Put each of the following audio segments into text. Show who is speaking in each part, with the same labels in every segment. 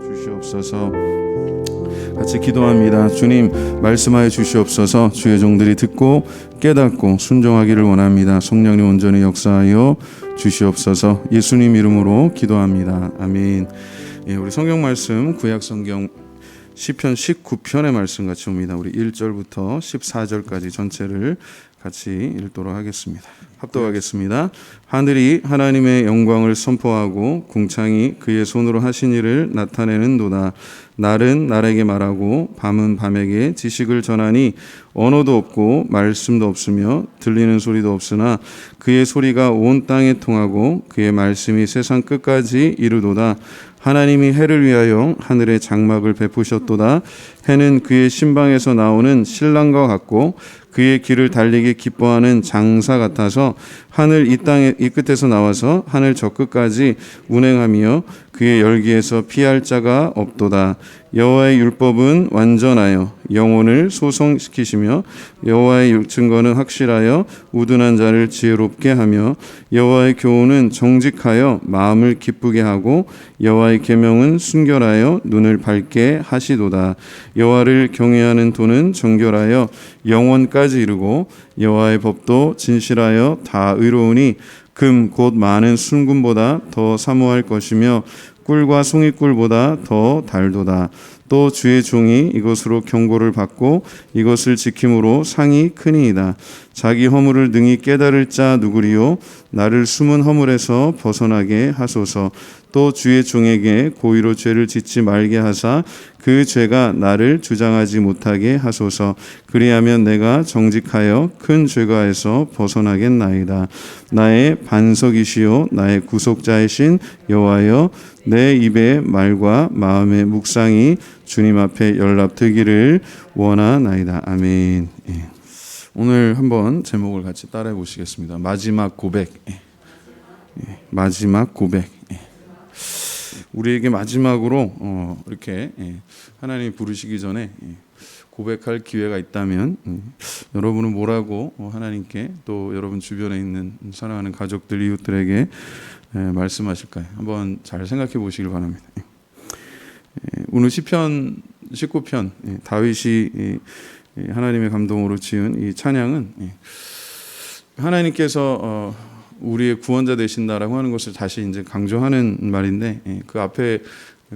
Speaker 1: 주시옵소서. 같이 기도합니다. 주님, 말씀하여 주시옵소서. 주의 종들이 듣고 깨닫고 순종하기를 원합니다. 성령님 온전히 역사하여 주시옵소서. 예수님 이름으로 기도합니다. 아멘. 우리 성경 말씀 구약 성경 시편 19편의 말씀 같이 옵니다. 우리 1절부터 14절까지 전체를 같이 읽도록 하겠습니다. 합독하겠습니다. 하늘이 하나님의 영광을 선포하고 궁창이 그의 손으로 하신 일을 나타내는도다. 날은 날에게 말하고 밤은 밤에게 지식을 전하니 언어도 없고 말씀도 없으며 들리는 소리도 없으나 그의 소리가 온 땅에 통하고 그의 말씀이 세상 끝까지 이르도다. 하나님이 해를 위하여 하늘의 장막을 베푸셨도다. 해는 그의 신방에서 나오는 신랑과 같고 그의 길을 달리기 기뻐하는 장사 같아서 하늘 이 땅의 이 끝에서 나와서 하늘 저 끝까지 운행하며 그의 열기에서 피할 자가 없도다. 여호와의 율법은 완전하여 영혼을 소성시키시며 여호와의 증거는 확실하여 우둔한 자를 지혜롭게 하며 여호와의 교훈은 정직하여 마음을 기쁘게 하고 여호와의 계명은 순결하여 눈을 밝게 하시도다. 여호와를 경외하는 도는 정결하여 영원까지 이르고 여호와의 법도 진실하여 다 의로우니 금 곧 많은 순금보다 더 사모할 것이며 꿀과 송이꿀보다 더 달도다. 또 주의 종이 이것으로 경고를 받고 이것을 지킴으로 상이 크니이다. 자기 허물을 능히 깨달을 자 누구리요? 나를 숨은 허물에서 벗어나게 하소서. 또 주의 종에게 고의로 죄를 짓지 말게 하사 그 죄가 나를 주장하지 못하게 하소서. 그리하면 내가 정직하여 큰 죄가에서 벗어나겠나이다. 나의 반석이시요 나의 구속자이신 여호와여, 내 입의 말과 마음의 묵상이 주님 앞에 연락되기를 원하나이다. 아멘. 오늘 한번 제목을 같이 따라해 보시겠습니다. 마지막 고백. 마지막 고백. 우리에게 마지막으로 이렇게 하나님이 부르시기 전에 고백할 기회가 있다면 여러분은 뭐라고 하나님께 또 여러분 주변에 있는 사랑하는 가족들, 이웃들에게 말씀하실까요? 한번 잘 생각해 보시길 바랍니다. 오늘 시편 19편 다윗이 하나님의 감동으로 지은 이 찬양은 하나님께서 우리의 구원자 되신다라고 하는 것을 다시 이제 강조하는 말인데, 그 앞에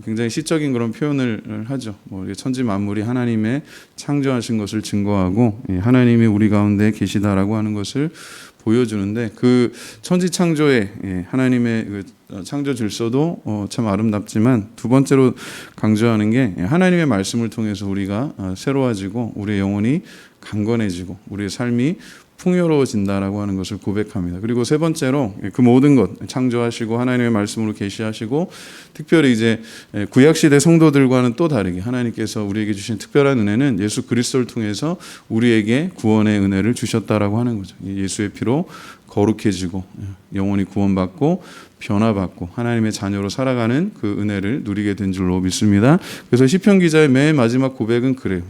Speaker 1: 굉장히 시적인 그런 표현을 하죠. 천지 만물이 하나님의 창조하신 것을 증거하고 하나님이 우리 가운데 계시다라고 하는 것을 보여주는데, 그 천지 창조의 하나님의 그 창조 질서도 참 아름답지만 두 번째로 강조하는 게 하나님의 말씀을 통해서 우리가 새로워지고 우리의 영혼이 강건해지고 우리의 삶이 풍요로워진다라고 하는 것을 고백합니다. 그리고 세 번째로 그 모든 것 창조하시고 하나님의 말씀으로 계시하시고, 특별히 이제 구약 시대 성도들과는 또 다르게 하나님께서 우리에게 주신 특별한 은혜는 예수 그리스도를 통해서 우리에게 구원의 은혜를 주셨다라고 하는 거죠. 예수의 피로 거룩해지고 영원히 구원받고 변화받고 하나님의 자녀로 살아가는 그 은혜를 누리게 된 줄로 믿습니다. 그래서 시편 기자의 맨 마지막 고백은 그래요.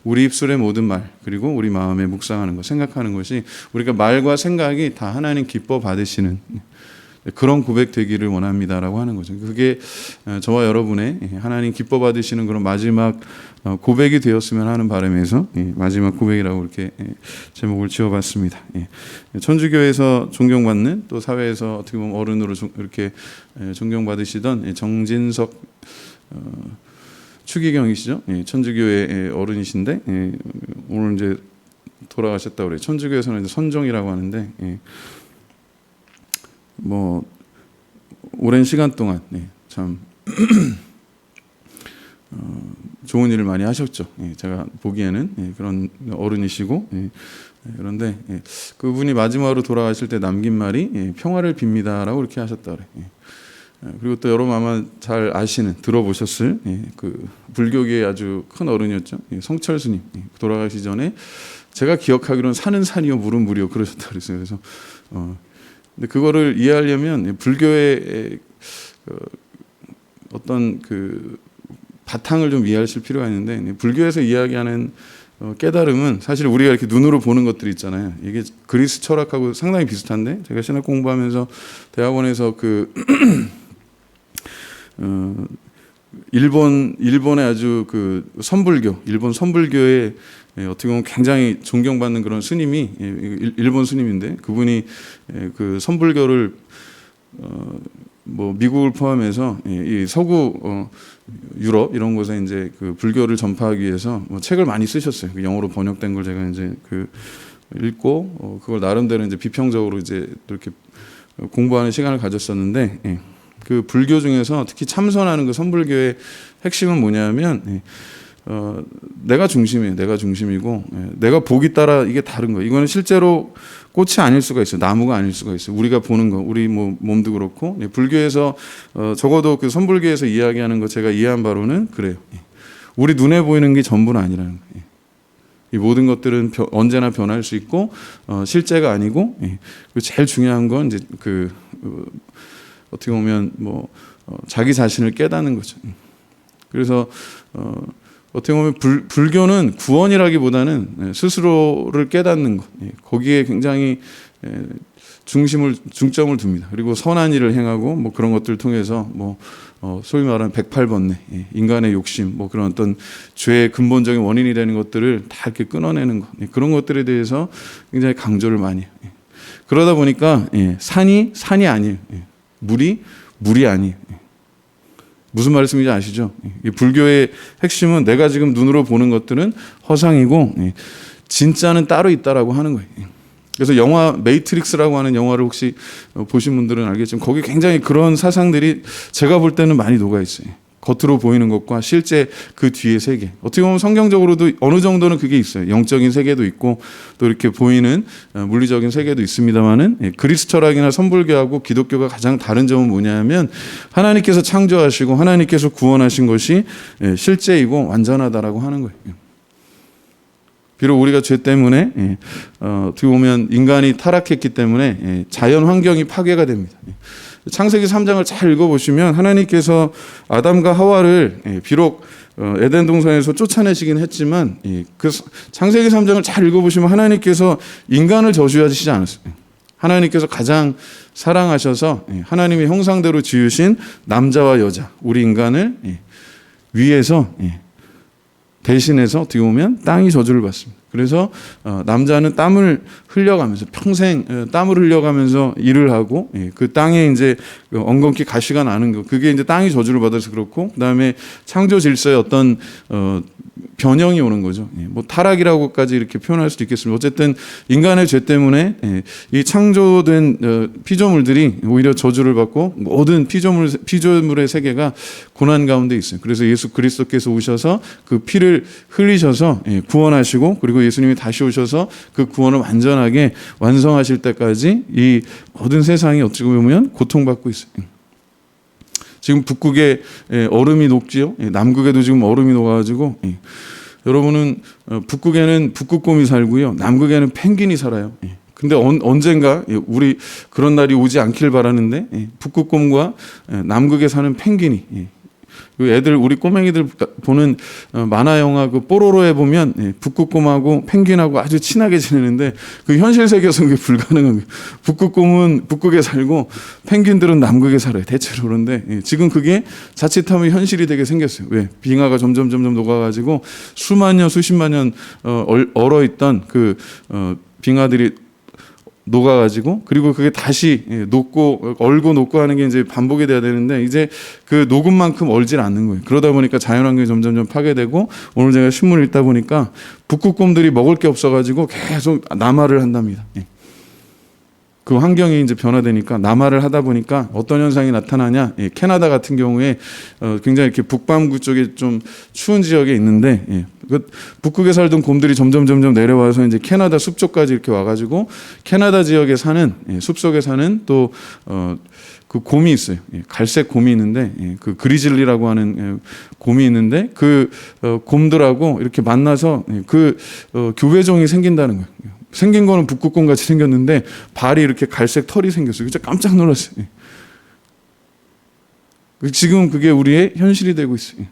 Speaker 1: 우리 입술의 모든 말, 그리고 우리 마음에 묵상하는 것, 생각하는 것이 우리가 말과 생각이 다 하나님 기뻐 받으시는 그런 고백 되기를 원합니다라고 하는 거죠. 그게 저와 여러분의 하나님 기뻐 받으시는 그런 마지막 고백이 되었으면 하는 바람에서 마지막 고백이라고 이렇게 제목을 지어봤습니다. 천주교에서 존경받는, 또 사회에서 어떻게 보면 어른으로 이렇게 존경받으시던 정진석 추기경이시죠. 천주교의 어른이신데 오늘 이제 돌아가셨다고 그래요. 천주교에서는 이제 선종이라고 하는데 오랜 시간 동안 참 좋은 일을 많이 하셨죠. 제가 보기에는 그런 어른이시고, 그런데 그분이 마지막으로 돌아가실 때 남긴 말이 평화를 빕니다라고 이렇게 하셨다 그래. 그리고 또 여러분 아마 잘 아시는, 들어보셨을 그 불교계의 아주 큰 어른이었죠. 성철 스님 돌아가시기 전에 제가 기억하기로는 산은 산이요 물은 물이요 그러셨다 그랬어요. 그래서 근데 그거를 이해하려면 불교의 어떤 그 바탕을 좀 이해하실 필요가 있는데, 불교에서 이야기하는 깨달음은 사실 우리가 이렇게 눈으로 보는 것들이 있잖아요. 이게 그리스 철학하고 상당히 비슷한데, 제가 신학 공부하면서 대학원에서 일본의 아주 그 선불교, 일본 선불교의 어떻게 보면 굉장히 존경받는 그런 스님이 일본 스님인데 그분이 그 선불교를 뭐 미국을 포함해서 이 서구 유럽 이런 곳에 이제 그 불교를 전파하기 위해서 뭐 책을 많이 쓰셨어요. 그 영어로 번역된 걸 제가 이제 그 읽고 그걸 나름대로 이제 비평적으로 이제 이렇게 공부하는 시간을 가졌었는데 그 불교 중에서 특히 참선하는 그 선불교의 핵심은 뭐냐면 내가 중심이에요. 내가 중심이고 내가 보기 따라 이게 다른 거예요. 이거는 실제로 꽃이 아닐 수가 있어요. 나무가 아닐 수가 있어요. 우리가 보는 거, 우리 뭐 몸도 그렇고 불교에서 적어도 그 선불교에서 이야기하는 거 제가 이해한 바로는 그래요. 우리 눈에 보이는 게 전부는 아니라는 거예요. 이 모든 것들은 언제나 변할 수 있고 실제가 아니고 제일 중요한 건 이제 그 어떻게 보면 뭐 자기 자신을 깨닫는 거죠. 그래서 어떻게 보면 불교는 구원이라기보다는 스스로를 깨닫는 것, 거기에 굉장히 중점을 둡니다. 그리고 선한 일을 행하고 뭐 그런 것들을 통해서 뭐 소위 말하는 108번뇌, 인간의 욕심, 뭐 그런 어떤 죄의 근본적인 원인이 되는 것들을 다 이렇게 끊어내는 것, 그런 것들에 대해서 굉장히 강조를 많이 해요. 그러다 보니까 산이 아니에요. 물이 아니에요. 무슨 말씀인지 아시죠? 불교의 핵심은 내가 지금 눈으로 보는 것들은 허상이고 진짜는 따로 있다라고 하는 거예요. 그래서 영화 매트릭스라고 하는 영화를 혹시 보신 분들은 알겠지만 거기 굉장히 그런 사상들이 제가 볼 때는 많이 녹아 있어요. 겉으로 보이는 것과 실제 그 뒤의 세계. 어떻게 보면 성경적으로도 어느 정도는 그게 있어요. 영적인 세계도 있고 또 이렇게 보이는 물리적인 세계도 있습니다만은 그리스 철학이나 선불교하고 기독교가 가장 다른 점은 뭐냐면 하나님께서 창조하시고 하나님께서 구원하신 것이 실제이고 완전하다라고 하는 거예요. 비록 우리가 죄 때문에 어떻게 보면 인간이 타락했기 때문에 자연 환경이 파괴가 됩니다. 창세기 3장을 잘 읽어보시면 하나님께서 아담과 하와를 비록 에덴 동산에서 쫓아내시긴 했지만 그 창세기 3장을 잘 읽어보시면 하나님께서 인간을 저주하시지 않았어요. 하나님께서 가장 사랑하셔서 하나님의 형상대로 지으신 남자와 여자, 우리 인간을 위해서 대신해서 어떻게 보면 땅이 저주를 받습니다. 그래서 남자는 땀을 흘려가면서 평생 땀을 흘려가면서 일을 하고 그 땅에 이제 엉겅퀴 가시가 나는 거, 그게 이제 땅이 저주를 받아서 그렇고, 그다음에 창조 질서에 어떤 변형이 오는 거죠. 뭐 타락이라고까지 이렇게 표현할 수도 있겠습니다. 어쨌든 인간의 죄 때문에 이 창조된 피조물들이 오히려 저주를 받고 모든 피조물의 세계가 고난 가운데 있어요. 그래서 예수 그리스도께서 오셔서 그 피를 흘리셔서 구원하시고, 그리고 예수님이 다시 오셔서 그 구원을 완전하게 완성하실 때까지 이 모든 세상이 어찌 보면 고통받고 있어요. 지금 북극에 얼음이 녹지요. 남극에도 지금 얼음이 녹아가지고 여러분은 북극에는 북극곰이 살고요, 남극에는 펭귄이 살아요. 근데 언젠가 우리 그런 날이 오지 않길 바라는데 북극곰과 남극에 사는 펭귄이, 애들 우리 꼬맹이들 보는 만화 영화 그 뽀로로에 보면 북극곰하고 펭귄하고 아주 친하게 지내는데 그 현실 세계에서는 그게 불가능한 거예요. 북극곰은 북극에 살고 펭귄들은 남극에 살아요. 대체로. 그런데 지금 그게 자칫하면 현실이 되게 생겼어요. 왜? 빙하가 점점 녹아가지고 수만 년 수십만 년 얼어있던 그 빙하들이 녹아가지고, 그리고 그게 다시 녹고 얼고 하는 게 이제 반복이 돼야 되는데 이제 그 녹은 만큼 얼질 않는 거예요. 그러다 보니까 자연환경이 점점 파괴되고, 오늘 제가 신문을 읽다 보니까 북극곰들이 먹을 게 없어가지고 계속 남하를 한답니다. 그 환경이 이제 변화되니까 남하를 하다 보니까 어떤 현상이 나타나냐? 캐나다 같은 경우에 굉장히 이렇게 북반구 쪽에 좀 추운 지역에 있는데 그 북극에 살던 곰들이 점점 내려와서 이제 캐나다 숲쪽까지 이렇게 와가지고 캐나다 지역에 사는 숲속에 사는 또 그 곰이 있어요. 갈색 곰이 있는데 그 그리즐리라고 하는 곰이 있는데 그 곰들하고 이렇게 만나서 그 교배종이 생긴다는 거예요. 생긴 거는 북극곰 같이 생겼는데 발이 이렇게 갈색 털이 생겼어요. 진짜 깜짝 놀랐어요. 지금 그게 우리의 현실이 되고 있어요.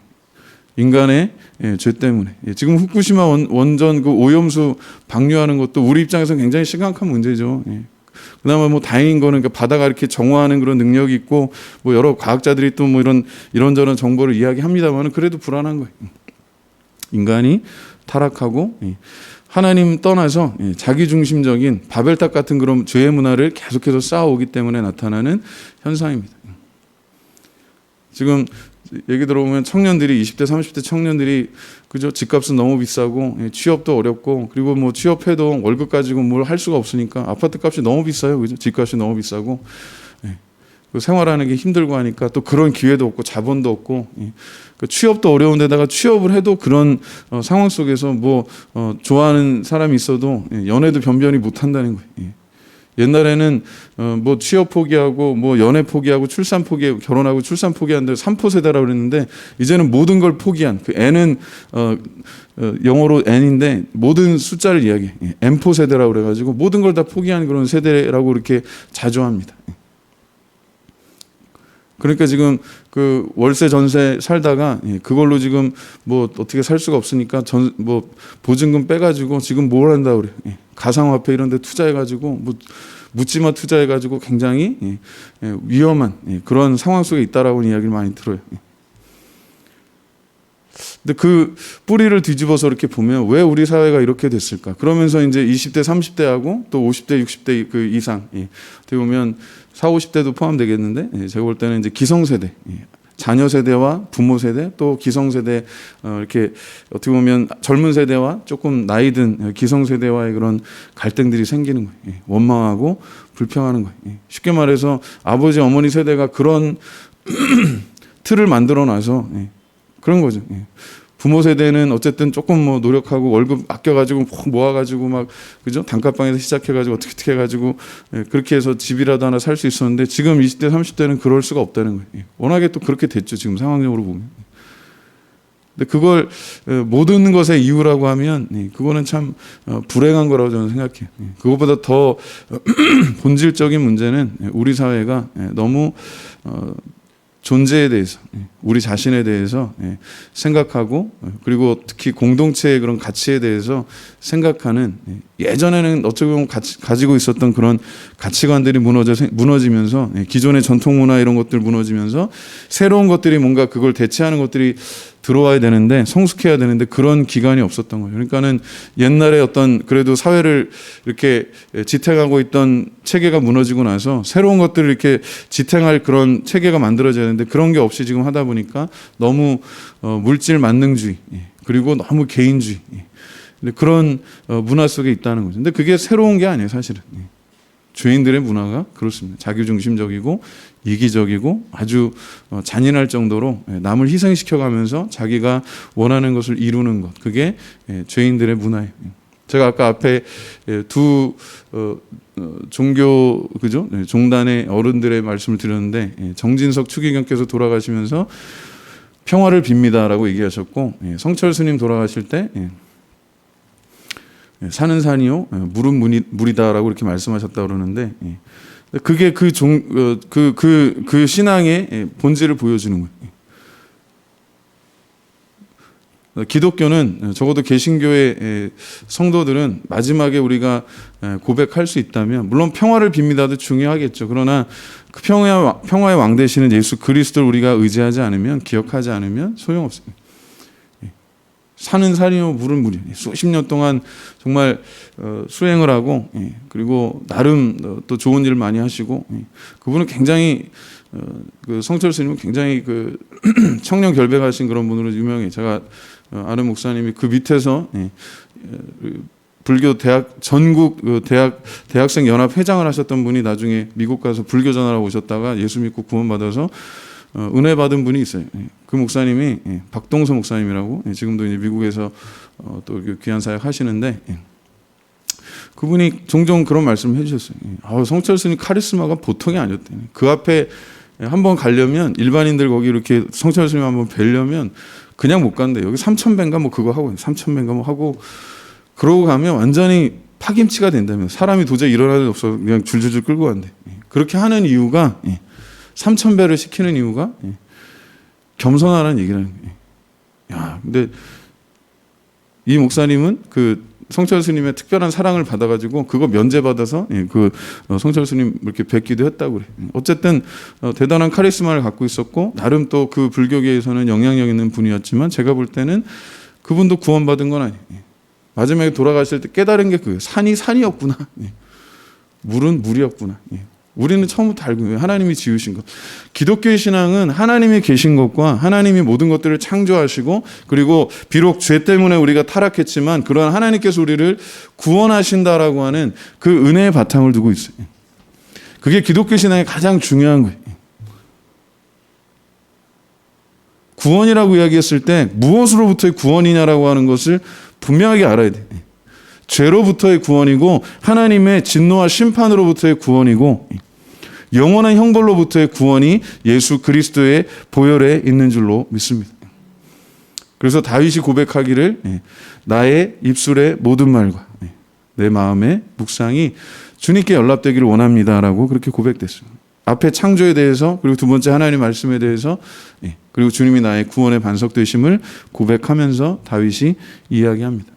Speaker 1: 인간의 죄 때문에. 지금 후쿠시마 원전 그 오염수 방류하는 것도 우리 입장에서 굉장히 심각한 문제죠. 그나마 뭐 다행인 거는 그 바다가 이렇게 정화하는 그런 능력이 있고 뭐 여러 과학자들이 또 뭐 이런저런 정보를 이야기합니다만 그래도 불안한 거예요. 인간이 타락하고 하나님 떠나서 자기중심적인 바벨탑 같은 그런 죄의 문화를 계속해서 쌓아오기 때문에 나타나는 현상입니다. 지금 얘기 들어보면 청년들이 20대 30대 청년들이 그죠, 집값은 너무 비싸고 취업도 어렵고 그리고 뭐 취업해도 월급 가지고 뭘 할 수가 없으니까 아파트 값이 너무 비싸요, 그죠? 집값이 너무 비싸고 생활하는 게 힘들고 하니까 또 그런 기회도 없고 자본도 없고 취업도 어려운데다가 취업을 해도 그런 상황 속에서 뭐 좋아하는 사람이 있어도 연애도 변변히 못 한다는 거예요. 옛날에는 뭐 취업 포기하고 뭐 연애 포기하고 출산 포기, 결혼하고 출산 포기하는데 삼포 세대라고 그랬는데 이제는 모든 걸 포기한, 그 N은 영어로 N인데 모든 숫자를 이야기해. M포 세대라고 그래가지고 모든 걸 다 포기한 그런 세대라고 이렇게 자조합니다. 그러니까 지금 그 월세 전세 살다가 그걸로 지금 뭐 어떻게 살 수가 없으니까 뭐 보증금 빼가지고 지금 뭘 한다 그래요. 가상화폐 이런 데 투자해가지고 뭐 묻지마 투자해가지고 굉장히 위험한 그런 상황 속에 있다라고 이야기를 많이 들어요. 근데 그 뿌리를 뒤집어서 이렇게 보면 왜 우리 사회가 이렇게 됐을까? 그러면서 이제 20대, 30대하고 또 50대, 60대 그 이상 어떻게 보면 40, 50대도 포함되겠는데 제가 볼 때는 이제 기성세대, 자녀 세대와 부모 세대 또 기성세대 이렇게 어떻게 보면 젊은 세대와 조금 나이 든 기성세대와의 그런 갈등들이 생기는 거예요. 원망하고 불평하는 거예요. 쉽게 말해서 아버지 어머니 세대가 그런 틀을 만들어 놔서 그런 거죠. 부모 세대는 어쨌든 조금 뭐 노력하고 월급 아껴가지고 모아가지고 막 그죠, 단칸방에서 시작해가지고 어떻게 해가지고 그렇게 해서 집이라도 하나 살 수 있었는데 지금 20대 30대는 그럴 수가 없다는 거예요. 워낙에 또 그렇게 됐죠, 지금 상황적으로 보면. 근데 그걸 모든 것의 이유라고 하면 그거는 참 불행한 거라고 저는 생각해요. 그것보다 더 본질적인 문제는 우리 사회가 너무 존재에 대해서, 우리 자신에 대해서 생각하고 그리고 특히 공동체의 그런 가치에 대해서 생각하는, 예전에는 어떻게 보면 가지고 있었던 그런 가치관들이 무너지면서 기존의 전통 문화 이런 것들 무너지면서 새로운 것들이 뭔가 그걸 대체하는 것들이 들어와야 되는데, 성숙해야 되는데 그런 기간이 없었던 거예요. 그러니까는 옛날에 어떤 그래도 사회를 이렇게 지탱하고 있던 체계가 무너지고 나서 새로운 것들을 이렇게 지탱할 그런 체계가 만들어져야 되는데 그런 게 없이 지금 하다 보니까 너무 물질 만능주의 그리고 너무 개인주의 그런 문화 속에 있다는 거죠. 근데 그게 새로운 게 아니에요, 사실은. 죄인들의 문화가 그렇습니다. 자기중심적이고 이기적이고 아주 잔인할 정도로 남을 희생시켜가면서 자기가 원하는 것을 이루는 것, 그게 죄인들의 문화예요. 제가 아까 앞에 두 종교 그죠, 종단의 어른들의 말씀을 드렸는데 정진석 추기경께서 돌아가시면서 평화를 빕니다라고 얘기하셨고, 성철 스님 돌아가실 때 산은 산이요 물은 물이다라고 이렇게 말씀하셨다 그러는데, 그게 그 신앙의 본질을 보여주는 거예요. 기독교는 적어도 개신교의 성도들은 마지막에 우리가 고백할 수 있다면, 물론 평화를 빕니다도 중요하겠죠. 그러나 그 평화의 왕 되시는 예수 그리스도를 우리가 의지하지 않으면, 기억하지 않으면 소용없습니다. 산은 산이요 물은 물이요. 수십 년 동안 정말 수행을 하고 그리고 나름 또 좋은 일을 많이 하시고, 그분은 굉장히 그 성철 스님은 굉장히 그 청년 결백하신 그런 분으로 유명해요. 제가 아는 목사님이 그 밑에서 불교 대학 전국 대학생 연합 회장을 하셨던 분이 나중에 미국 가서 불교 전하러 오셨다가 예수 믿고 구원받아서 은혜 받은 분이 있어요. 그 목사님이 박동서 목사님이라고, 지금도 이제 미국에서 또 귀한 사역 하시는데, 그분이 종종 그런 말씀을 해주셨어요. 성철 스님 카리스마가 보통이 아니었대. 그 앞에 한번 가려면 일반인들 거기 이렇게 성철 스님 한번 뵈려면 그냥 못 간대. 여기 3,000배인가 뭐 그거 하고 3,000배인가 뭐 하고 그러고 가면 완전히 파김치가 된다면, 사람이 도저히 일어날 수 없어 그냥 줄줄줄 끌고 간대. 그렇게 하는 이유가 3,000배를 시키는 이유가 겸손하라는 얘기라는 거예요. 야, 근데 이 목사님은 그 성철 스님의 특별한 사랑을 받아가지고 그거 면제받아서 그 성철 스님 이렇게 뵙기도 했다고 그래. 어쨌든 대단한 카리스마를 갖고 있었고 나름 또 그 불교계에서는 영향력 있는 분이었지만 제가 볼 때는 그분도 구원받은 건 아니에요. 마지막에 돌아가실 때 깨달은 게 그거예요. 산이 산이었구나. 물은 물이었구나. 우리는 처음부터 알고 있어요. 하나님이 지으신 것. 기독교의 신앙은 하나님이 계신 것과 하나님이 모든 것들을 창조하시고 그리고 비록 죄 때문에 우리가 타락했지만 그러한 하나님께서 우리를 구원하신다라고 하는 그 은혜의 바탕을 두고 있어요. 그게 기독교 신앙의 가장 중요한 거예요. 구원이라고 이야기했을 때 무엇으로부터의 구원이냐라고 하는 것을 분명하게 알아야 돼요. 죄로부터의 구원이고 하나님의 진노와 심판으로부터의 구원이고 영원한 형벌로부터의 구원이 예수 그리스도의 보혈에 있는 줄로 믿습니다. 그래서 다윗이 고백하기를 나의 입술의 모든 말과 내 마음의 묵상이 주님께 연락되기를 원합니다라고 그렇게 고백됐습니다. 앞에 창조에 대해서 그리고 두 번째 하나님 말씀에 대해서 그리고 주님이 나의 구원의 반석 되심을 고백하면서 다윗이 이야기합니다.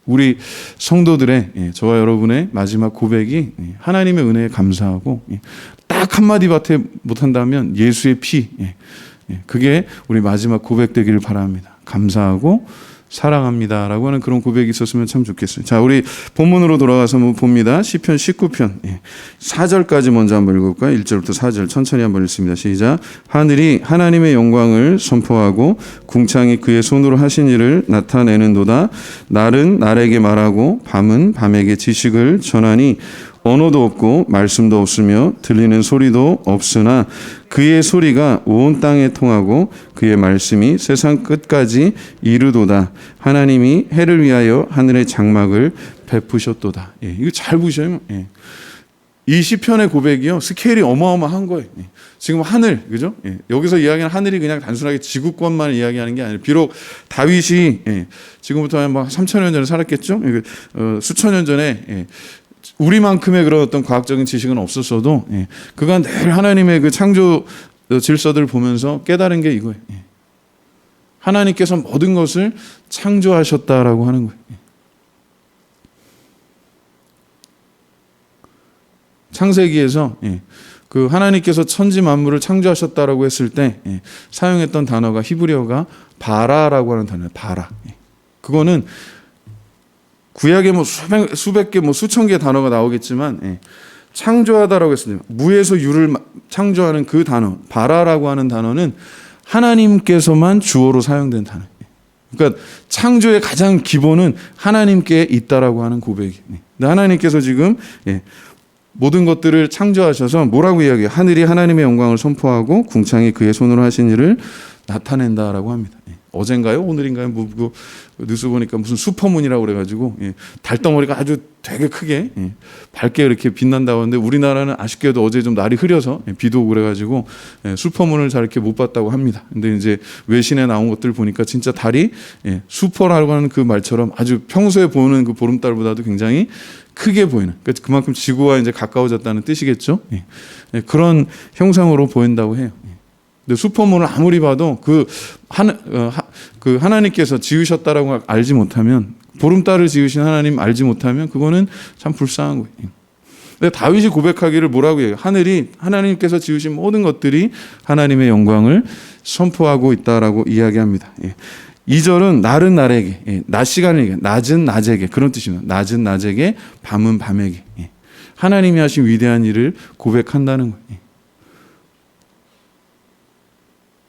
Speaker 1: 우리 성도들의 저와 여러분의 마지막 고백이 하나님의 은혜에 감사하고 딱 한마디밖에 못한다면 예수의 피, 그게 우리 마지막 고백 되기를 바랍니다. 감사하고 사랑합니다 라고 하는 그런 고백이 있었으면 참 좋겠어요. 자, 우리 본문으로 돌아가서 한번 봅니다. 시편 19편 4절까지 먼저 한번 읽어볼까요? 1절부터 4절 천천히 한번 읽습니다. 시작. 하늘이 하나님의 영광을 선포하고 궁창이 그의 손으로 하신 일을 나타내는도다. 날은 날에게 말하고 밤은 밤에게 지식을 전하니 언어도 없고 말씀도 없으며 들리는 소리도 없으나 그의 소리가 온 땅에 통하고 그의 말씀이 세상 끝까지 이르도다. 하나님이 해를 위하여 하늘의 장막을 베푸셨도다. 이거 잘 보셔요. 이 시편의 고백이요 스케일이 어마어마한 거예요. 지금 하늘, 그죠? 여기서 이야기하는 하늘이 그냥 단순하게 지구권만 이야기하는 게 아니라 비록 다윗이 지금부터 한 3,000년 전에 살았겠죠? 수천 년 전에 우리만큼의 그런 어떤 과학적인 지식은 없었어도 그가 늘 하나님의 그 창조 질서들을 보면서 깨달은 게 이거예요. 하나님께서 모든 것을 창조하셨다라고 하는 거예요. 창세기에서 그 하나님께서 천지 만물을 창조하셨다라고 했을 때 사용했던 단어가 히브리어가 바라라고 하는 단어예요. 바라. 그거는 구약에 뭐 수백 개, 뭐 수천 개의 단어가 나오겠지만 창조하다라고 했을 때 무에서 유를 창조하는 그 단어 바라라고 하는 단어는 하나님께서만 주어로 사용된 단어예요. 그러니까 창조의 가장 기본은 하나님께 있다라고 하는 고백이에요. 하나님께서 지금 모든 것들을 창조하셔서 뭐라고 이야기해요? 하늘이 하나님의 영광을 선포하고 궁창이 그의 손으로 하신 일을 나타낸다라고 합니다. 어젠가요? 오늘인가요? 뉴스 보니까 무슨 슈퍼문이라고 그래가지고 달덩어리가 아주 되게 크게 밝게 이렇게 빛난다고 하는데 우리나라는 아쉽게도 어제 좀 날이 흐려서 비도 오고 그래가지고 슈퍼문을 잘 이렇게 못 봤다고 합니다. 근데 이제 외신에 나온 것들 보니까 진짜 달이 슈퍼라고 하는 그 말처럼 아주 평소에 보는 그 보름달보다도 굉장히 크게 보이는, 그러니까 그만큼 지구와 이제 가까워졌다는 뜻이겠죠. 그런 형상으로 보인다고 해요. 근데 슈퍼문을 아무리 봐도 그 하나님께서 지으셨다라고 알지 못하면, 보름달을 지으신 하나님 알지 못하면 그거는 참 불쌍한 거예요. 근데 다윗이 고백하기를 뭐라고 해요? 하늘이 하나님께서 지으신 모든 것들이 하나님의 영광을 선포하고 있다라고 이야기합니다. 2절은 날은 날에게, 낮 시간을 얘기해요. 낮은 낮에게, 그런 뜻입니다. 낮은 낮에게, 밤은 밤에게. 하나님이 하신 위대한 일을 고백한다는 거예요.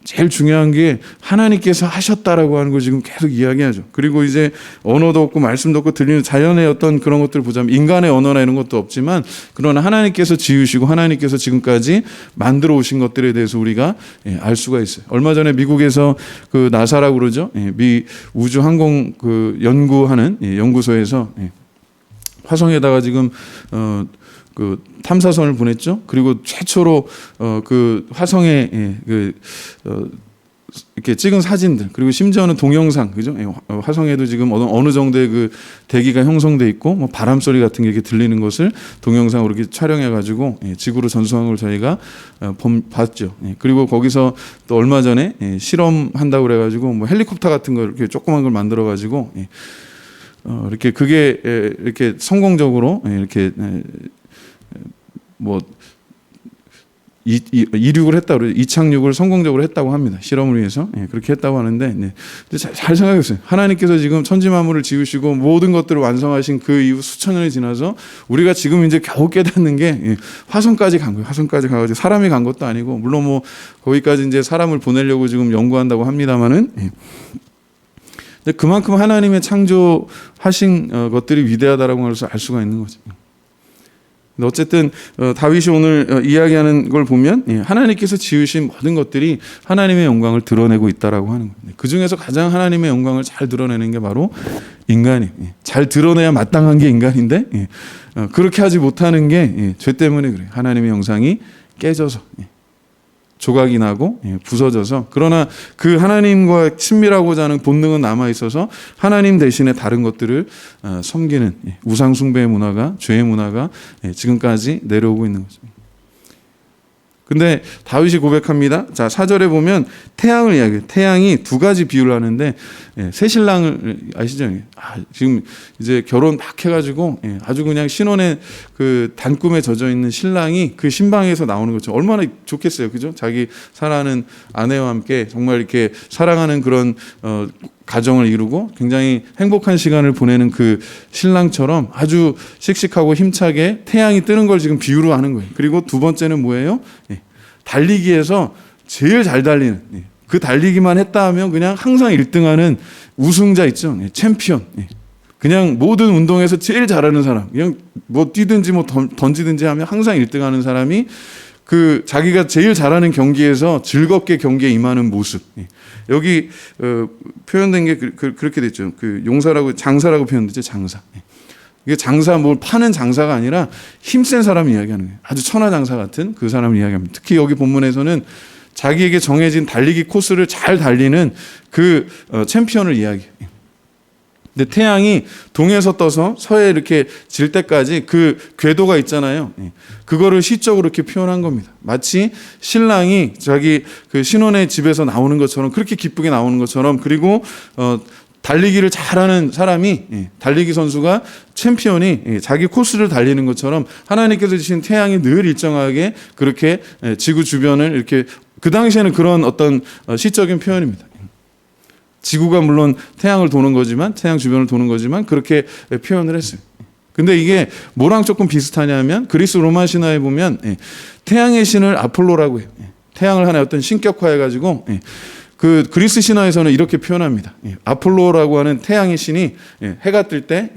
Speaker 1: 제일 중요한 게 하나님께서 하셨다라고 하는 걸 지금 계속 이야기하죠. 그리고 이제 언어도 없고 말씀도 없고 들리는 자연의 어떤 그런 것들을 보자면 인간의 언어나 이런 것도 없지만, 그러나 하나님께서 지으시고 하나님께서 지금까지 만들어 오신 것들에 대해서 우리가 알 수가 있어요. 얼마 전에 미국에서 그 나사라고 그러죠. 미 우주 항공 그 연구하는 연구소에서 화성에다가 지금 그 탐사선을 보냈죠. 그리고 최초로 그 화성에 이렇게 찍은 사진들, 그리고 심지어는 동영상, 그죠? 화성에도 지금 어느 정도의 그 대기가 형성돼 있고 뭐 바람 소리 같은 게 이렇게 들리는 것을 동영상으로 이렇게 촬영해 가지고 지구로 전송한 걸 저희가 봤죠. 그리고 거기서 또 얼마 전에 실험한다고 그래 가지고 뭐 헬리콥터 같은 거 이렇게 조그만 걸 만들어 가지고 이렇게 그게 이렇게 성공적으로 이렇게 뭐 이륙을 했다고, 이착륙을 성공적으로 했다고 합니다. 실험을 위해서. 그렇게 했다고 하는데, 잘 생각해보세요. 하나님께서 지금 천지 만물을 지으시고 모든 것들을 완성하신 그 이후 수천 년이 지나서 우리가 지금 이제 겨우 깨닫는 게 화성까지 간 거예요. 화성까지 가가지고 사람이 간 것도 아니고, 물론 뭐 거기까지 이제 사람을 보내려고 지금 연구한다고 합니다만은, 그만큼 하나님의 창조하신 것들이 위대하다라고 해서 알 수가 있는 거죠. 어쨌든 다윗이 오늘 이야기하는 걸 보면 하나님께서 지으신 모든 것들이 하나님의 영광을 드러내고 있다라고 하는 거예요. 그 중에서 가장 하나님의 영광을 잘 드러내는 게 바로 인간이에요. 잘 드러내야 마땅한 게 인간인데 그렇게 하지 못하는 게 죄 때문에 그래요. 하나님의 영상이 깨져서 조각이 나고 부서져서, 그러나 그 하나님과 친밀하고자 하는 본능은 남아 있어서 하나님 대신에 다른 것들을 섬기는 우상 숭배의 문화가, 죄의 문화가 지금까지 내려오고 있는 거죠. 근데 다윗이 고백합니다. 자, 4절에 보면 태양을 이야기해요. 태양이 두 가지 비유를 하는데, 새 신랑을 아시죠? 지금 이제 결혼 막 해가지고 아주 그냥 신혼의 그 단꿈에 젖어 있는 신랑이 그 신방에서 나오는 거죠. 얼마나 좋겠어요, 그죠? 자기 사랑하는 아내와 함께 정말 이렇게 사랑하는 그런 가정을 이루고 굉장히 행복한 시간을 보내는 그 신랑처럼 아주 씩씩하고 힘차게 태양이 뜨는 걸 지금 비유로 하는 거예요. 그리고 두 번째는 뭐예요? 달리기에서 제일 잘 달리는, 그 달리기만 했다 하면 그냥 항상 1등하는 우승자 있죠. 챔피언. 그냥 모든 운동에서 제일 잘하는 사람, 그냥 뭐 뛰든지 뭐 던지든지 하면 항상 1등하는 사람이 그 자기가 제일 잘하는 경기에서 즐겁게 경기에 임하는 모습. 여기 표현된 게 그렇게 됐죠. 그 용사라고, 장사라고 표현되죠. 장사. 이게 장사, 뭘 파는 장사가 아니라 힘센 사람 이야기하는 거예요. 아주 천하장사 같은 그 사람을 이야기합니다. 특히 여기 본문에서는 자기에게 정해진 달리기 코스를 잘 달리는 그 챔피언을 이야기해요. 근데 태양이 동에서 떠서 서에 이렇게 질 때까지 그 궤도가 있잖아요. 그거를 시적으로 이렇게 표현한 겁니다. 마치 신랑이 자기 그 신혼의 집에서 나오는 것처럼, 그렇게 기쁘게 나오는 것처럼, 그리고 달리기를 잘하는 사람이, 달리기 선수가, 챔피언이 자기 코스를 달리는 것처럼 하나님께서 주신 태양이 늘 일정하게 그렇게 지구 주변을 이렇게, 그 당시에는 그런 어떤 시적인 표현입니다. 지구가 물론 태양을 도는 거지만, 태양 주변을 도는 거지만 그렇게 표현을 했어요. 근데 이게 뭐랑 조금 비슷하냐면, 그리스 로마 신화에 보면 태양의 신을 아폴로라고 해요. 태양을 하나의 어떤 신격화해가지고, 그 그리스 신화에서는 이렇게 표현합니다. 아폴로라고 하는 태양의 신이 해가 뜰 때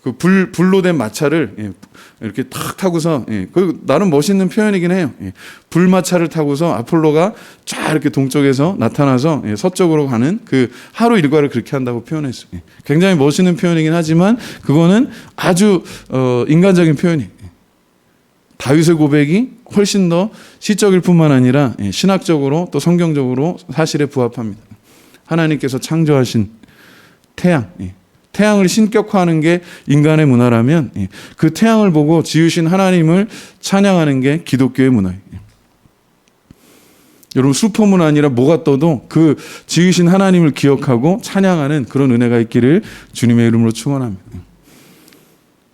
Speaker 1: 그 불로 된 마차를 이렇게 탁 타고서, 그 나름 멋있는 표현이긴 해요. 불마차를 타고서 아폴로가 쫙 이렇게 동쪽에서 나타나서 서쪽으로 가는 그 하루 일과를 그렇게 한다고 표현했어요. 굉장히 멋있는 표현이긴 하지만 그거는 아주 인간적인 표현이에요. 다윗의 고백이 훨씬 더 시적일 뿐만 아니라 신학적으로 또 성경적으로 사실에 부합합니다. 하나님께서 창조하신 태양, 태양을 신격화하는 게 인간의 문화라면 그 태양을 보고 지으신 하나님을 찬양하는 게 기독교의 문화예요. 여러분, 슈퍼문 아니라 뭐가 떠도 그 지으신 하나님을 기억하고 찬양하는 그런 은혜가 있기를 주님의 이름으로 축원합니다.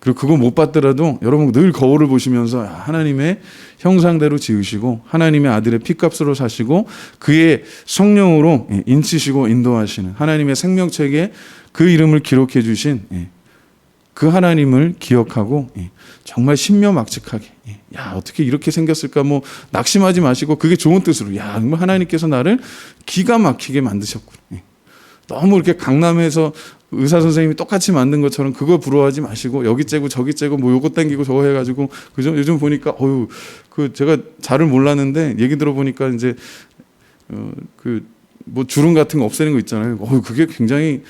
Speaker 1: 그리고 그거 못 받더라도 여러분 늘 거울을 보시면서 하나님의 형상대로 지으시고 하나님의 아들의 피값으로 사시고 그의 성령으로 인치시고 인도하시는 하나님의 생명책에 그 이름을 기록해 주신 그 하나님을 기억하고 정말 신묘막측하게, 야, 어떻게 이렇게 생겼을까, 뭐 낙심하지 마시고 그게 좋은 뜻으로, 야, 정말 하나님께서 나를 기가 막히게 만드셨구나. 너무 이렇게 강남에서 의사 선생님이 똑같이 만든 것처럼 그거 부러워하지 마시고, 여기 째고 저기 째고 뭐 요거 땡기고 저거 해가지고, 그죠? 요즘 보니까 그 제가 잘을 몰랐는데 얘기 들어보니까 이제 그 뭐 주름 같은 거 없애는 거 있잖아요. 그게 굉장히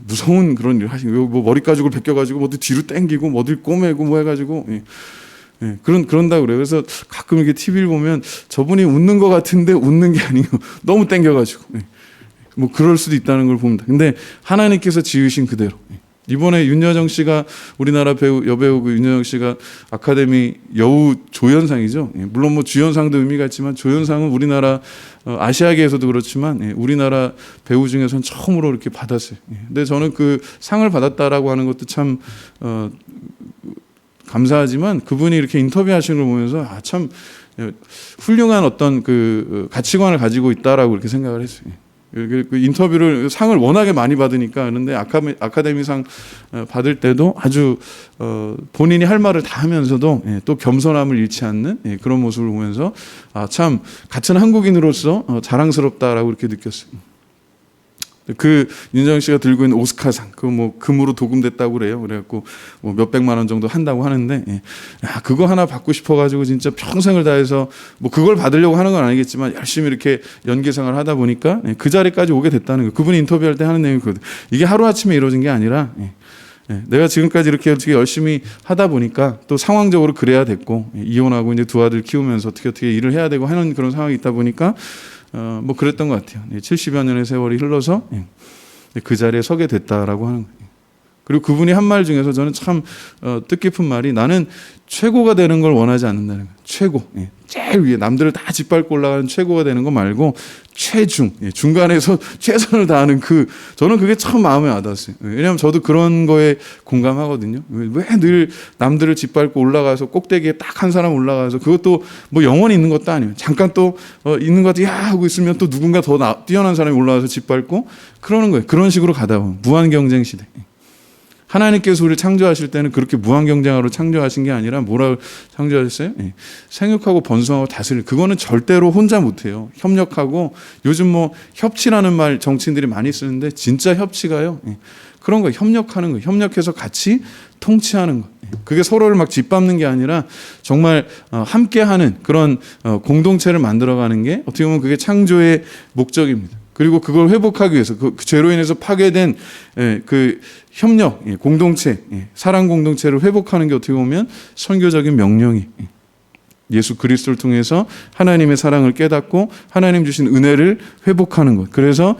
Speaker 1: 무서운 그런 일을 하시고, 뭐 머리 가죽을 벗겨가지고 뭐 뒤로 땡기고 뭐 어딜 꼬매고 뭐 해가지고 그런다 그래요. 그래서 가끔 이렇게 TV를 보면 저분이 웃는 것 같은데 웃는 게 아니고 너무 땡겨가지고 뭐 그럴 수도 있다는 걸 봅니다. 근데 하나님께서 지으신 그대로 이번에 윤여정 씨가 우리나라 배우 여배우 윤여정 씨가 아카데미 여우 조연상이죠. 물론 뭐 주연상도 의미가 있지만 조연상은 우리나라 아시아계에서도 그렇지만 우리나라 배우 중에서는 처음으로 이렇게 받았어요. 근데 저는 그 상을 받았다라고 하는 것도 참 감사하지만 그분이 이렇게 인터뷰하시는 걸 보면서 참 훌륭한 어떤 그 가치관을 가지고 있다라고 이렇게 생각을 했어요. 그 인터뷰를 상을 워낙에 많이 받으니까. 그런데 아카데미상 받을 때도 아주 본인이 할 말을 다 하면서도 또 겸손함을 잃지 않는 그런 모습을 보면서 참 같은 한국인으로서 자랑스럽다라고 이렇게 느꼈어요. 그 윤여정 씨가 들고 있는 오스카상 그 뭐 금으로 도금됐다고 그래요. 그래갖고 뭐 몇백만 원 정도 한다고 하는데 그거 하나 받고 싶어가지고 진짜 평생을 다해서 뭐 그걸 받으려고 하는 건 아니겠지만 열심히 이렇게 연기 생활을 하다 보니까 그 자리까지 오게 됐다는 거예요. 그분이 인터뷰할 때 하는 내용이거든요. 이게 하루아침에 이루어진 게 아니라 내가 지금까지 이렇게 열심히 하다 보니까 또 상황적으로 그래야 됐고 이혼하고 이제 두 아들 키우면서 어떻게 일을 해야 되고 하는 그런 상황이 있다 보니까 뭐 그랬던 것 같아요. 70여 년의 세월이 흘러서 그 자리에 서게 됐다라고 하는 거예요. 그리고 그분이 한 말 중에서 저는 참 뜻깊은 말이 나는 최고가 되는 걸 원하지 않는다는 거예요. 최고. 제일 위에 남들을 다 짓밟고 올라가는 최고가 되는 거 말고 최중. 중간에서 최선을 다하는 저는 그게 참 마음에 와닿았어요. 왜냐하면 저도 그런 거에 공감하거든요. 왜 늘 남들을 짓밟고 올라가서 꼭대기에 딱 한 사람 올라가서 그것도 뭐 영원히 있는 것도 아니에요. 잠깐 또 있는 것 같아 야 하고 있으면 또 누군가 더 뛰어난 사람이 올라와서 짓밟고 그러는 거예요. 그런 식으로 가다 보면 무한 경쟁 시대. 하나님께서 우리를 창조하실 때는 그렇게 무한 경쟁하러 창조하신 게 아니라 뭐라고 창조하셨어요? 생육하고 번성하고 다스릴. 그거는 절대로 혼자 못해요. 협력하고 요즘 뭐 협치라는 말 정치인들이 많이 쓰는데 진짜 협치가요. 그런 거 협력하는 거, 협력해서 같이 통치하는 거. 그게 서로를 막 짓밟는 게 아니라 정말 함께하는 그런 공동체를 만들어가는 게 어떻게 보면 그게 창조의 목적입니다. 그리고 그걸 회복하기 위해서 그 죄로 인해서 파괴된 그 협력, 공동체, 사랑 공동체를 회복하는 게 어떻게 보면 선교적인 명령이 예수 그리스도를 통해서 하나님의 사랑을 깨닫고 하나님 주신 은혜를 회복하는 것. 그래서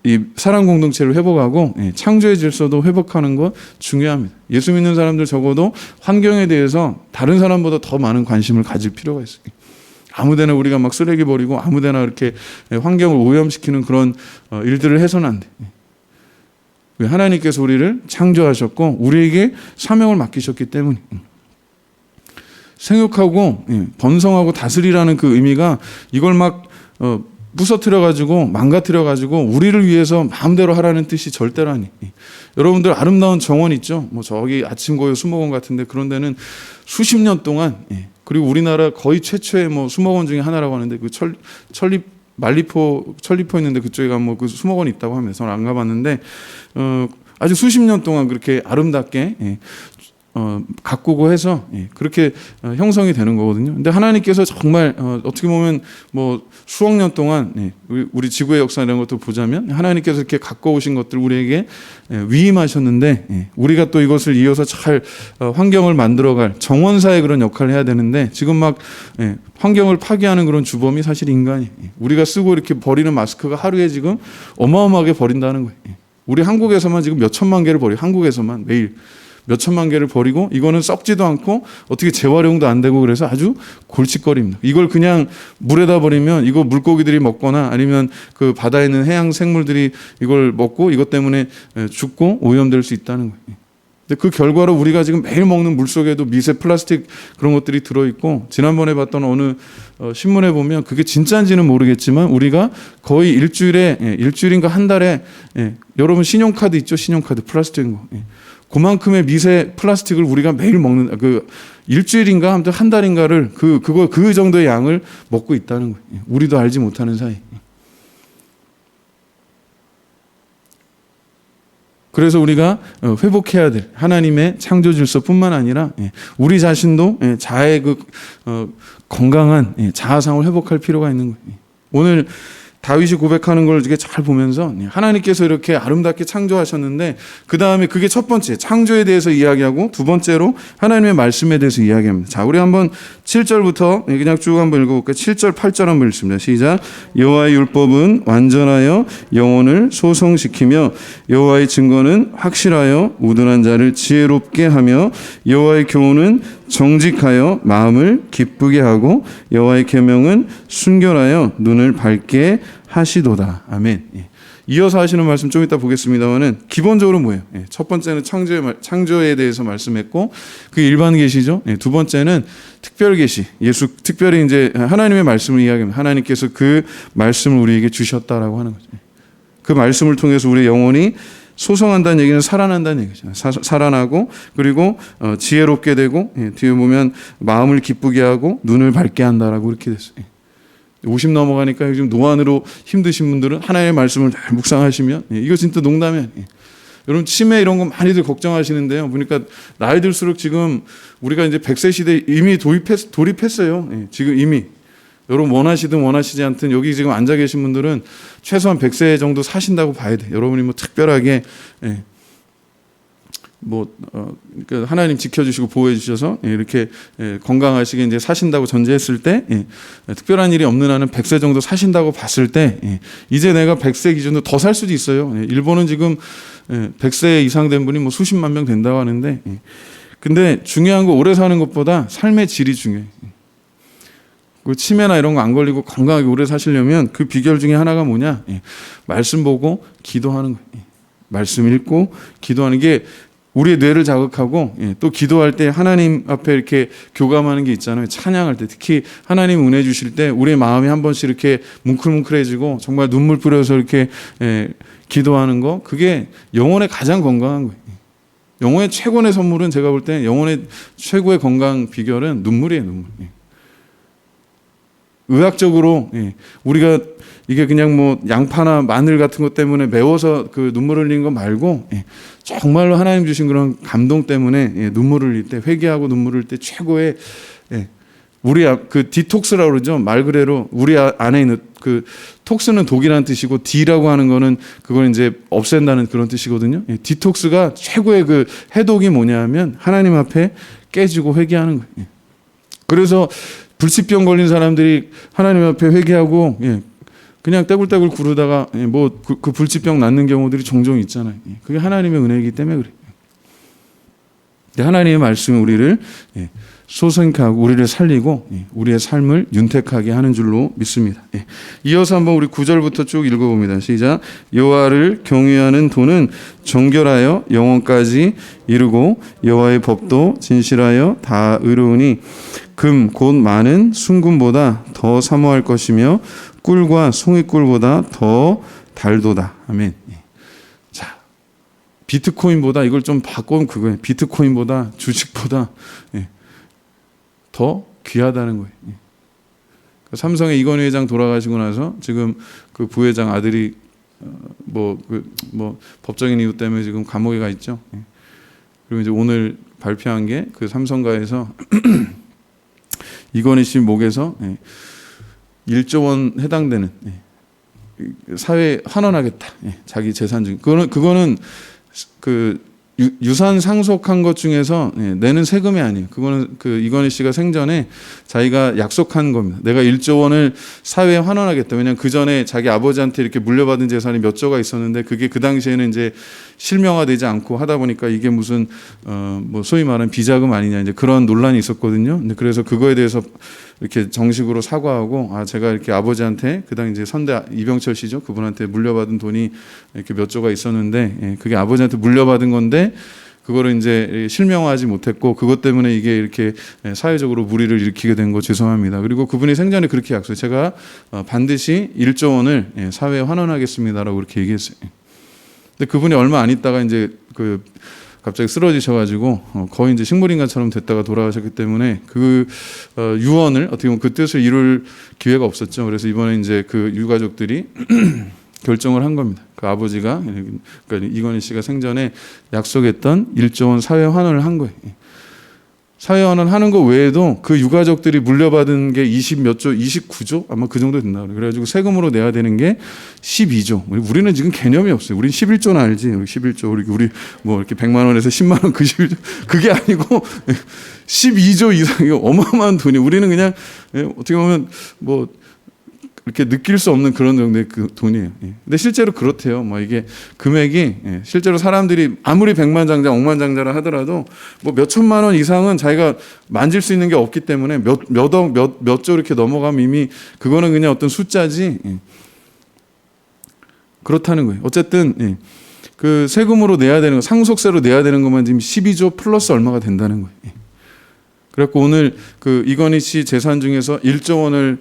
Speaker 1: 이 사랑 공동체를 회복하고 창조의 질서도 회복하는 것 중요합니다. 예수 믿는 사람들 적어도 환경에 대해서 다른 사람보다 더 많은 관심을 가질 필요가 있어요. 아무데나 우리가 막 쓰레기 버리고 아무데나 이렇게 환경을 오염시키는 그런 일들을 해서는 안 돼. 하나님께서 우리를 창조하셨고 우리에게 사명을 맡기셨기 때문에 생육하고 번성하고 다스리라는 그 의미가 이걸 막 부서뜨려가지고 망가뜨려가지고 우리를 위해서 마음대로 하라는 뜻이 절대로 아니. 여러분들 아름다운 정원 있죠? 뭐 저기 아침고요 수목원 같은데 그런 데는 수십 년 동안 그리고 우리나라 거의 최초의 뭐 수목원 중에 하나라고 하는데 그 천리포 있는데 그쪽에 가면 뭐 그 수목원이 있다고 하면서 저는 안 가봤는데 아주 수십 년 동안 그렇게 아름답게 가꾸고 해서 그렇게 형성이 되는 거거든요. 근데 하나님께서 정말 어떻게 보면 뭐 수억 년 동안 우리 지구의 역사 이런 것도 보자면 하나님께서 이렇게 가꿔오신 것들 우리에게 위임하셨는데 우리가 또 이것을 이어서 잘 환경을 만들어갈 정원사의 그런 역할을 해야 되는데 지금 막 환경을 파괴하는 그런 주범이 사실 인간이에요. 우리가 쓰고 이렇게 버리는 마스크가 하루에 지금 어마어마하게 버린다는 거예요. 우리 한국에서만 지금 몇 천만 개를 버려요. 한국에서만 매일. 몇 천만 개를 버리고 이거는 썩지도 않고 어떻게 재활용도 안 되고 그래서 아주 골칫거리입니다. 이걸 그냥 물에다 버리면 이거 물고기들이 먹거나 아니면 그 바다에 있는 해양 생물들이 이걸 먹고 이것 때문에 죽고 오염될 수 있다는 거예요. 근데 그 결과로 우리가 지금 매일 먹는 물 속에도 미세 플라스틱 그런 것들이 들어있고 지난번에 봤던 어느 신문에 보면 그게 진짜인지는 모르겠지만 우리가 거의 일주일인가 한 달에 여러분 신용카드 있죠? 신용카드 플라스틱인 거. 그만큼의 미세 플라스틱을 우리가 매일 먹는 그 일주일인가 아무튼 한 달인가를 그 정도의 양을 먹고 있다는 거예요. 우리도 알지 못하는 사이. 그래서 우리가 회복해야 될 하나님의 창조 질서뿐만 아니라 우리 자신도 자아의 건강한 자아상을 회복할 필요가 있는 거예요. 오늘 다윗이 고백하는 걸 이렇게 잘 보면서 하나님께서 이렇게 아름답게 창조하셨는데 그 다음에 그게 첫 번째 창조에 대해서 이야기하고 두 번째로 하나님의 말씀에 대해서 이야기합니다. 자, 우리 한번 7절부터 그냥 쭉 한번 읽어볼까요? 7절 8절 한번 읽습니다. 시작. 여호와의 율법은 완전하여 영혼을 소성시키며 여호와의 증거는 확실하여 우둔한 자를 지혜롭게 하며 여호와의 교훈은 정직하여 마음을 기쁘게 하고 여호와의 계명은 순결하여 눈을 밝게 하시도다. 아멘. 이어서 하시는 말씀 좀 이따 보겠습니다만은 기본적으로 뭐예요? 첫 번째는 창조에 대해서 말씀했고 그 일반 계시죠. 두 번째는 특별 계시. 예수 특별히 이제 하나님의 말씀을 이야기합니다. 하나님께서 그 말씀을 우리에게 주셨다라고 하는 거죠. 그 말씀을 통해서 우리 영혼이 소성한다는 얘기는 살아난다는 얘기죠. 살아나고 그리고 지혜롭게 되고 뒤에 보면 마음을 기쁘게 하고 눈을 밝게 한다라고 이렇게 됐어요. 50 넘어가니까 요즘 노안으로 힘드신 분들은 하나님의 말씀을 잘 묵상하시면 이거 진짜 농담이 아니에요. 여러분 치매 이런 거 많이들 걱정하시는데요. 보니까 나이 들수록 지금 우리가 이제 100세 시대에 이미 돌입했어요. 지금 이미. 여러분 원하시든 원하시지 않든 여기 지금 앉아 계신 분들은 최소한 100세 정도 사신다고 봐야 돼요. 여러분이 뭐 특별하게 그러니까 하나님 지켜주시고 보호해 주셔서 이렇게 건강하시게 이제 사신다고 전제했을 때 특별한 일이 없는 한은 100세 정도 사신다고 봤을 때 이제 내가 100세 기준으로 더 살 수도 있어요. 일본은 지금 100세 이상 된 분이 뭐 수십만 명 된다고 하는데 근데 중요한 거 오래 사는 것보다 삶의 질이 중요해요. 치매나 이런 거 안 걸리고 건강하게 오래 사시려면 그 비결 중에 하나가 뭐냐? 말씀 보고 기도하는 거예요. 말씀 읽고 기도하는 게 우리의 뇌를 자극하고 또 기도할 때 하나님 앞에 이렇게 교감하는 게 있잖아요. 찬양할 때 특히 하나님 은혜 주실 때 우리의 마음이 한 번씩 이렇게 뭉클뭉클해지고 정말 눈물 뿌려서 이렇게 기도하는 거 그게 영혼의 가장 건강한 거예요. 영혼의 최고의 선물은 제가 볼 때 영혼의 최고의 건강 비결은 눈물이에요. 눈물. 의학적으로 우리가 이게 그냥 뭐 양파나 마늘 같은 것 때문에 매워서 그 눈물 흘리는 거 말고 정말로 하나님 주신 그런 감동 때문에 눈물을 흘릴 때 회개하고 눈물을 흘릴 때 최고의 우리 그 디톡스라고 그러죠. 말 그대로 우리 안에 있는 그 톡스는 독이라는 뜻이고 D라고 하는 거는 그걸 이제 없앤다는 그런 뜻이거든요. 디톡스가 최고의 그 해독이 뭐냐면 하나님 앞에 깨지고 회개하는 거예요. 그래서 불치병 걸린 사람들이 하나님 앞에 회개하고 그냥 떼굴떼굴 구르다가 뭐 그 불치병 낫는 경우들이 종종 있잖아요. 그게 하나님의 은혜이기 때문에 그래요. 하나님의 말씀이 우리를 소생하고 우리를 살리고 우리의 삶을 윤택하게 하는 줄로 믿습니다. 이어서 한번 우리 9절부터 쭉 읽어봅니다. 시작. 여호와를 경외하는 도는 정결하여 영원까지 이르고 여호와의 법도 진실하여 다 의로우니 금 곧 많은 순금보다 더 사모할 것이며 꿀과 송이꿀보다 더 달도다. 아멘. 자, 비트코인보다 이걸 좀 바꾸면 그거예요. 비트코인보다 주식보다 더 귀하다는 거예요. 삼성의 이건희 회장 돌아가시고 나서 지금 그 부회장 아들이 법적인 이유 때문에 지금 감옥에 가 있죠. 그리고 이제 오늘 발표한 게 그 삼성가에서 이건희 씨 목에서 1조 원 해당되는 사회에 환원하겠다. 자기 재산 중 그거는 그 유산 상속한 것 중에서 내는 세금이 아니에요. 그거는 그 이건희 씨가 생전에 자기가 약속한 겁니다. 내가 1조 원을 사회에 환원하겠다. 왜냐하면 그 전에 자기 아버지한테 이렇게 물려받은 재산이 몇 조가 있었는데 그게 그 당시에는 이제 실명화되지 않고 하다 보니까 이게 무슨 뭐 소위 말하는 비자금 아니냐 이제 그런 논란이 있었거든요. 근데 그래서 그거에 대해서 이렇게 정식으로 사과하고 제가 이렇게 아버지한테 그당 이제 선대 이병철 씨죠. 그분한테 물려받은 돈이 이렇게 몇 조가 있었는데 그게 아버지한테 물려받은 건데 그거를 이제 실명화하지 못했고 그것 때문에 이게 이렇게 사회적으로 물의를 일으키게 된 거 죄송합니다. 그리고 그분이 생전에 그렇게 약속 제가 반드시 1조 원을 사회에 환원하겠습니다라고 그렇게 얘기했어요. 근데 그분이 얼마 안 있다가 이제 그 갑자기 쓰러지셔가지고 거의 이제 식물인간처럼 됐다가 돌아가셨기 때문에 그 유언을 어떻게 보면 그 뜻을 이룰 기회가 없었죠. 그래서 이번에 이제 그 유가족들이 결정을 한 겁니다. 그 아버지가 그러니까 이건희 씨가 생전에 약속했던 1조 원 사회 환원을 한 거예요. 사회환원 하는 거 외에도 그 유가족들이 물려받은 게 20 몇 조, 29조? 아마 그 정도 된다. 그래가지고 세금으로 내야 되는 게 12조. 우리는 지금 개념이 없어요. 우린 11조는 알지. 우리 11조. 우리 뭐 이렇게 100만 원에서 10만 원 그 11조. 그게 아니고 12조 이상이 어마어마한 돈이. 우리는 그냥 어떻게 보면 뭐 이렇게 느낄 수 없는 그런 정도의 그 돈이에요. 근데 실제로 그렇대요. 뭐 이게 금액이 실제로 사람들이 아무리 백만장자, 억만장자라 하더라도 뭐 몇 천만 원 이상은 자기가 만질 수 있는 게 없기 때문에 몇 조 이렇게 넘어가면 이미 그거는 그냥 어떤 숫자지. 그렇다는 거예요. 어쨌든 그 세금으로 내야 되는 거, 상속세로 내야 되는 것만 지금 12조 플러스 얼마가 된다는 거예요. 그래갖고 오늘 그 이건희 씨 재산 중에서 1조 원을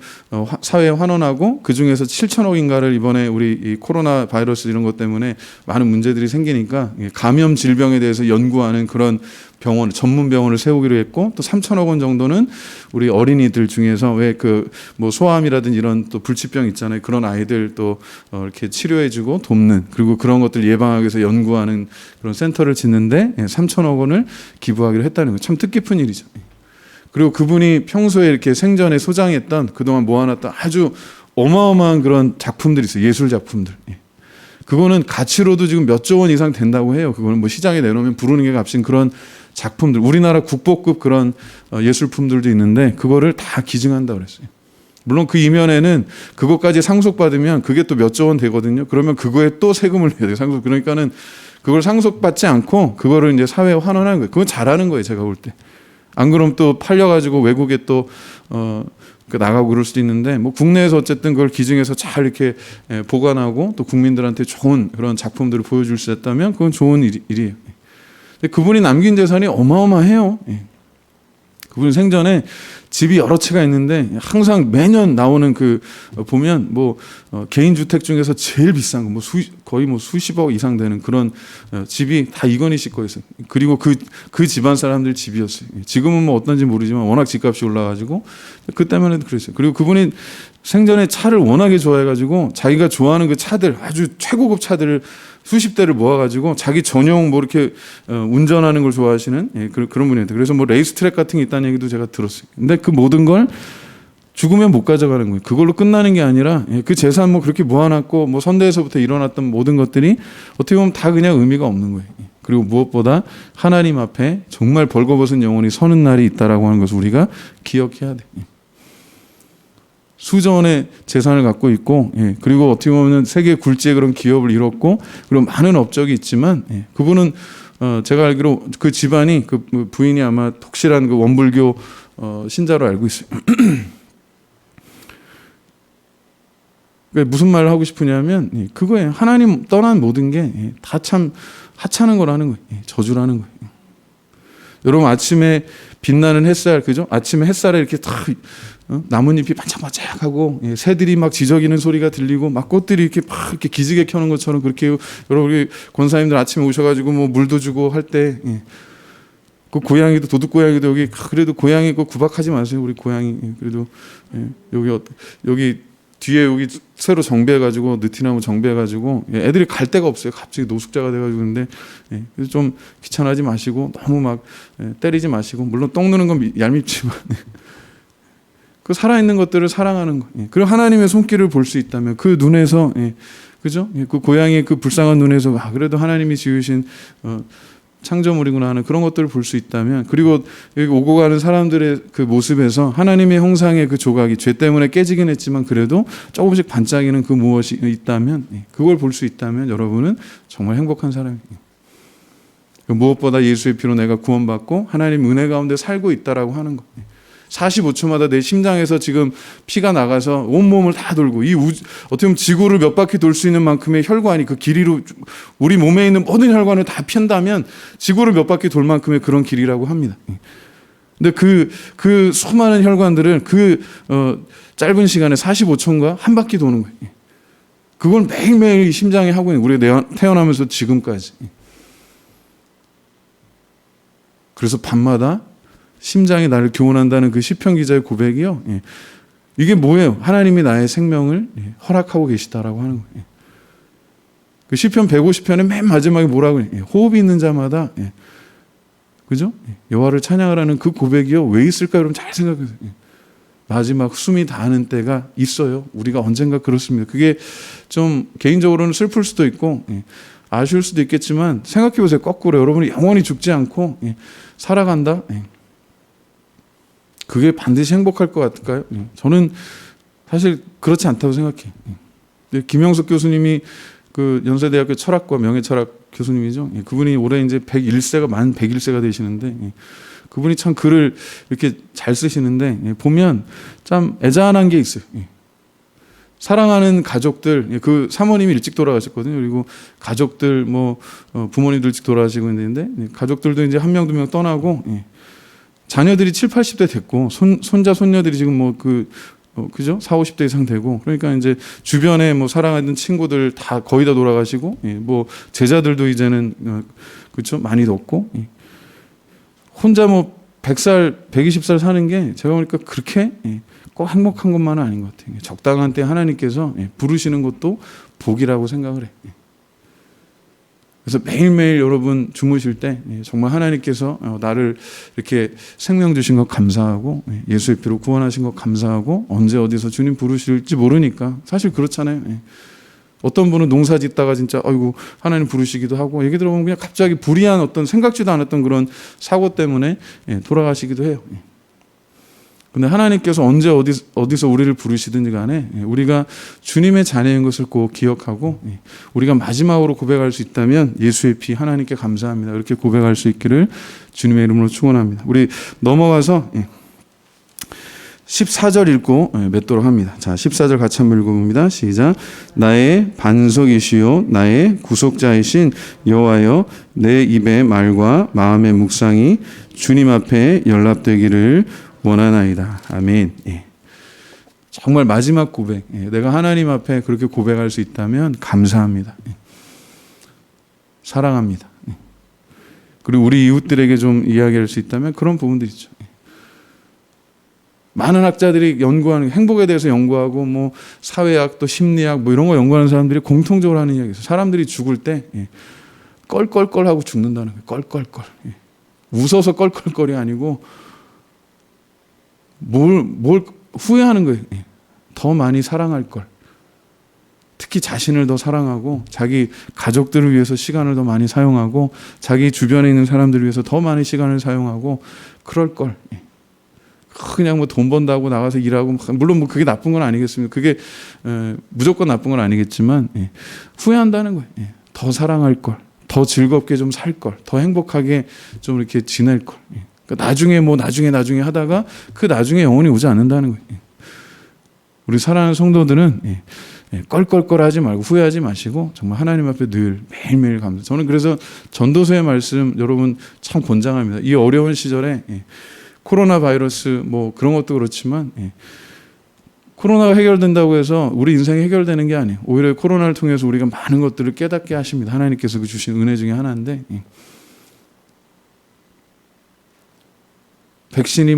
Speaker 1: 사회에 환원하고 그 중에서 7천억인가를 이번에 우리 이 코로나 바이러스 이런 것 때문에 많은 문제들이 생기니까 감염 질병에 대해서 연구하는 그런 병원, 전문 병원을 세우기로 했고 또 3천억 원 정도는 우리 어린이들 중에서 왜 그 뭐 소아암이라든지 이런 또 불치병 있잖아요. 그런 아이들 또 이렇게 치료해주고 돕는 그리고 그런 것들 예방하기 위해서 연구하는 그런 센터를 짓는데 3천억 원을 기부하기로 했다는 거 참 뜻깊은 일이죠. 그리고 그분이 평소에 이렇게 생전에 소장했던 그동안 모아놨던 아주 어마어마한 그런 작품들이 있어요. 예술 작품들. 그거는 가치로도 지금 몇 조 원 이상 된다고 해요. 그거는 뭐 시장에 내놓으면 부르는 게 값인 그런 작품들. 우리나라 국보급 그런 예술품들도 있는데 그거를 다 기증한다고 그랬어요. 물론 그 이면에는 그것까지 상속받으면 그게 또 몇 조 원 되거든요. 그러면 그거에 또 세금을 내야 돼요. 상속. 그러니까는 그걸 상속받지 않고 그거를 이제 사회에 환원하는 거예요. 그건 잘하는 거예요. 제가 볼 때. 안 그러면 또 팔려가지고 외국에 또 나가고 그럴 수도 있는데 뭐 국내에서 어쨌든 그걸 기증해서 잘 이렇게 보관하고 또 국민들한테 좋은 그런 작품들을 보여줄 수 있다면 그건 좋은 일이에요. 근데 그분이 남긴 재산이 어마어마해요. 그분 생전에 집이 여러 채가 있는데 항상 매년 나오는 그 보면 뭐 개인 주택 중에서 제일 비싼 거 뭐 거의 뭐 수십억 이상 되는 그런 집이 다 이건희 씨 거였어요. 그리고 그 집안 사람들 집이었어요. 지금은 뭐 어떤지 모르지만 워낙 집값이 올라가지고 그 때문에도 그랬어요. 그리고 그분이 생전에 차를 워낙에 좋아해가지고 자기가 좋아하는 그 차들 아주 최고급 차들을 수십 대를 모아가지고 자기 전용 뭐 이렇게 운전하는 걸 좋아하시는 그런 분이었는데 그래서 뭐 레이스 트랙 같은 게 있다는 얘기도 제가 들었어요. 근데 그 모든 걸 죽으면 못 가져가는 거예요. 그걸로 끝나는 게 아니라 그 재산 뭐 그렇게 모아놨고 뭐 선대에서부터 일어났던 모든 것들이 어떻게 보면 다 그냥 의미가 없는 거예요. 그리고 무엇보다 하나님 앞에 정말 벌거벗은 영혼이 서는 날이 있다라고 하는 것을 우리가 기억해야 돼요. 수조 원의 재산을 갖고 있고 그리고 어떻게 보면 세계 굴지의 그런 기업을 이뤘고 그리고 많은 업적이 있지만 그분은 제가 알기로 그 집안이 그 부인이 아마 독실한 그 원불교 신자로 알고 있어요. 무슨 말을 하고 싶으냐면 그거예요. 하나님 떠난 모든 게 다 참 하찮은 거라는 거예요. 저주라는 거예요. 여러분 아침에 빛나는 햇살 그죠? 아침에 햇살에 이렇게 탁 나뭇잎이 반짝반짝하고 새들이 막 지저귀는 소리가 들리고 막 꽃들이 이렇게 막 이렇게 기지개 켜는 것처럼 그렇게 여러분 우리 권사님들 아침에 오셔가지고 뭐 물도 주고 할 때 그 고양이도 도둑 고양이도 여기 그래도 고양이 그 구박하지 마세요. 우리 고양이 그래도 여기 뒤에 여기 새로 정비해가지고 느티나무 정비해가지고 애들이 갈 데가 없어요. 갑자기 노숙자가 돼가지고 근데 그래서 좀 귀찮아하지 마시고 너무 막 때리지 마시고 물론 똥 누는 건 얄밉지만 그 살아있는 것들을 사랑하는 거. 그리고 하나님의 손길을 볼 수 있다면 그 눈에서 그죠? 그 고양이의 그 불쌍한 눈에서 그래도 하나님이 지으신 창조물이구나 하는 그런 것들을 볼 수 있다면 그리고 여기 오고 가는 사람들의 그 모습에서 하나님의 형상의 그 조각이 죄 때문에 깨지긴 했지만 그래도 조금씩 반짝이는 그 무엇이 있다면 그걸 볼 수 있다면 여러분은 정말 행복한 사람이에요. 무엇보다 예수의 피로 내가 구원받고 하나님 은혜 가운데 살고 있다라고 하는 거. 45초마다 내 심장에서 지금 피가 나가서 온몸을 다 돌고 어떻게 보면 지구를 몇 바퀴 돌 수 있는 만큼의 혈관이 그 길이로 우리 몸에 있는 모든 혈관을 다 편다면 지구를 몇 바퀴 돌 만큼의 그런 길이라고 합니다. 근데 그 수많은 혈관들을 짧은 시간에 45초인가 한 바퀴 도는 거예요. 그걸 매일매일 심장에 하고 있는 우리가 태어나면서 지금까지. 그래서 밤마다 심장이 나를 교훈한다는 그 시편 기자의 고백이요. 이게 뭐예요? 하나님이 나의 생명을 허락하고 계시다라고 하는 거예요. 그 시편 150편의 맨 마지막에 뭐라고 해요? 호흡이 있는 자마다 그죠? 여호와를 찬양하라는 그 고백이요 왜 있을까요? 여러분 잘 생각해보세요. 마지막 숨이 닿는 때가 있어요. 우리가 언젠가 그렇습니다. 그게 좀 개인적으로는 슬플 수도 있고 아쉬울 수도 있겠지만 생각해보세요. 거꾸로 여러분이 영원히 죽지 않고 살아간다. 그게 반드시 행복할 것 같을까요? 저는 사실 그렇지 않다고 생각해요. 김영석 교수님이 그 연세대학교 철학과 명예철학 교수님이죠. 그분이 올해 이제 101세가 만 101세가 되시는데 그분이 참 글을 이렇게 잘 쓰시는데 보면 참 애잔한 게 있어요. 사랑하는 가족들, 그 사모님이 일찍 돌아가셨거든요. 그리고 가족들, 부모님들 일찍 돌아가시고 있는데 가족들도 이제 한 명, 두 명 떠나고 자녀들이 7, 80대 됐고 손자, 손녀들이 지금 그죠? 4, 50대 이상 되고 그러니까 이제 주변에 사랑하는 친구들 다 거의 다 돌아가시고 제자들도 이제는 그렇죠? 많이 없고 혼자 100살, 120살 사는 게 제가 보니까 그렇게 꼭 행복한 것만은 아닌 것 같아요. 적당한 때 하나님께서 부르시는 것도 복이라고 생각을 해요. 그래서 매일매일 여러분 주무실 때 정말 하나님께서 나를 이렇게 생명 주신 것 감사하고 예수의 피로 구원하신 것 감사하고 언제 어디서 주님 부르실지 모르니까 사실 그렇잖아요. 어떤 분은 농사 짓다가 진짜 아이고 하나님 부르시기도 하고 얘기 들어보면 그냥 갑자기 불의한 어떤 생각지도 않았던 그런 사고 때문에 돌아가시기도 해요. 근데 하나님께서 언제 어디서 우리를 부르시든지 간에 우리가 주님의 자녀인 것을 꼭 기억하고 우리가 마지막으로 고백할 수 있다면 예수의 피 하나님께 감사합니다. 이렇게 고백할 수 있기를 주님의 이름으로 축원합니다. 우리 넘어가서 14절 읽고 맺도록 합니다. 자, 14절 같이 한번 읽어봅니다. 시작. 나의 반석이시요 나의 구속자이신 여호와여 내 입의 말과 마음의 묵상이 주님 앞에 연락되기를 원하나이다. 아멘. 정말 마지막 고백. 내가 하나님 앞에 그렇게 고백할 수 있다면 감사합니다. 사랑합니다. 그리고 우리 이웃들에게 좀 이야기할 수 있다면 그런 부분도 있죠. 많은 학자들이 연구하는 행복에 대해서 연구하고 사회학 또 심리학 이런 거 연구하는 사람들이 공통적으로 하는 이야기예요. 사람들이 죽을 때 껄껄껄하고 죽는다는 거예요. 껄껄껄. 웃어서 껄껄껄이 아니고 뭘 후회하는 거예요. 더 많이 사랑할 걸. 특히 자신을 더 사랑하고 자기 가족들을 위해서 시간을 더 많이 사용하고 자기 주변에 있는 사람들을 위해서 더 많은 시간을 사용하고 그럴 걸. 그냥 돈 번다고 나가서 일하고 물론 그게 나쁜 건 아니겠습니다. 그게 무조건 나쁜 건 아니겠지만 후회한다는 거예요. 더 사랑할 걸, 더 즐겁게 좀 살 걸, 더 행복하게 좀 이렇게 지낼 걸. 그러니까 나중에 하다가 그 나중에 영원히 오지 않는다는 거예요. 우리 사랑하는 성도들은 껄껄껄하지 말고 후회하지 마시고 정말 하나님 앞에 늘 매일매일 감사. 저는 그래서 전도서의 말씀 여러분 참 권장합니다. 이 어려운 시절에 코로나 바이러스 그런 것도 그렇지만 코로나가 해결된다고 해서 우리 인생이 해결되는 게 아니에요. 오히려 코로나를 통해서 우리가 많은 것들을 깨닫게 하십니다. 하나님께서 주신 은혜 중에 하나인데 백신이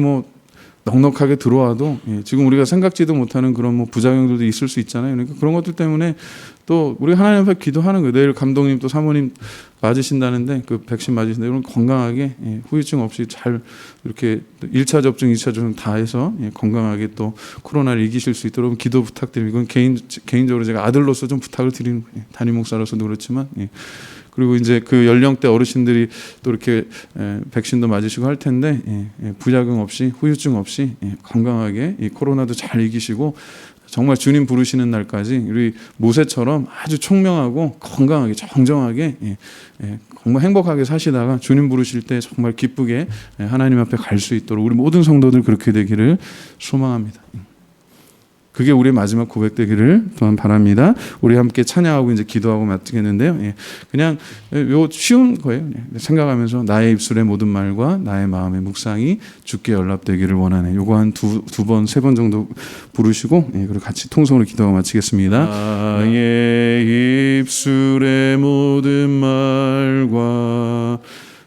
Speaker 1: 넉넉하게 들어와도 지금 우리가 생각지도 못하는 그런 부작용들도 있을 수 있잖아요. 그러니까 그런 것들 때문에 또 우리 하나님 앞에 기도하는 거예요. 내일 감독님 또 사모님 맞으신다는데 그 백신 맞으신다. 여러분 건강하게 후유증 없이 잘 이렇게 1차 접종, 2차 접종 다 해서 건강하게 또 코로나를 이기실 수 있도록 기도 부탁드립니다. 이건 개인적으로 제가 아들로서 좀 부탁을 드리는 거예요. 담임 목사로서도 그렇지만 그리고 이제 그 연령대 어르신들이 또 이렇게 백신도 맞으시고 할 텐데 부작용 없이 후유증 없이 건강하게 이 코로나도 잘 이기시고 정말 주님 부르시는 날까지 우리 모세처럼 아주 총명하고 건강하게 정정하게 정말 행복하게 사시다가 주님 부르실 때 정말 기쁘게 하나님 앞에 갈 수 있도록 우리 모든 성도들 그렇게 되기를 소망합니다. 그게 우리의 마지막 고백 되기를 또한 바랍니다. 우리 함께 찬양하고 이제 기도하고 마치겠는데요. 그냥 요 쉬운 거예요. 생각하면서 나의 입술의 모든 말과 나의 마음의 묵상이 주께 연락되기를 원하네. 요거 한 두 번, 세 번 정도 부르시고 그리고 같이 통성으로 기도하고 마치겠습니다. 나의 입술의 모든 말과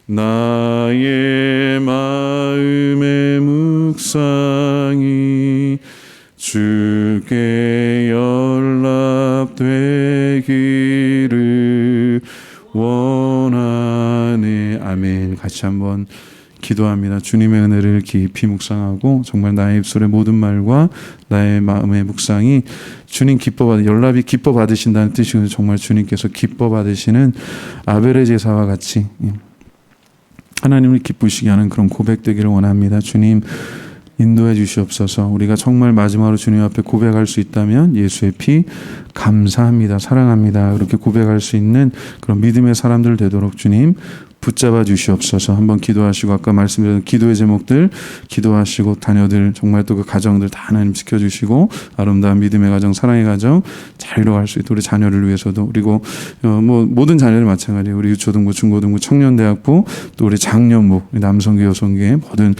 Speaker 1: 나의 마음의 묵상이 주께 연락되기를 원하네. 아멘. 같이 한번 기도합니다. 주님의 은혜를 깊이 묵상하고 정말 나의 입술의 모든 말과 나의 마음의 묵상이 주님 연락이 기뻐 받으신다는 뜻이거든요. 정말 주님께서 기뻐 받으시는 아벨의 제사와 같이 하나님을 기쁘시게 하는 그런 고백되기를 원합니다. 주님 인도해 주시옵소서. 우리가 정말 마지막으로 주님 앞에 고백할 수 있다면 예수의 피 감사합니다, 사랑합니다, 그렇게 고백할 수 있는 그런 믿음의 사람들 되도록 주님 붙잡아 주시옵소서. 한번 기도하시고 아까 말씀드린 기도의 제목들 기도하시고 자녀들 정말 또 그 가정들 다 하나님 지켜주시고 아름다운 믿음의 가정, 사랑의 가정 잘 이뤄갈 수 있도록 우리 자녀를 위해서도, 그리고 모든 자녀들 마찬가지예요. 우리 유초등부, 중고등부, 청년대학부, 또 우리 장년부, 우리 남성교, 여성교회 모든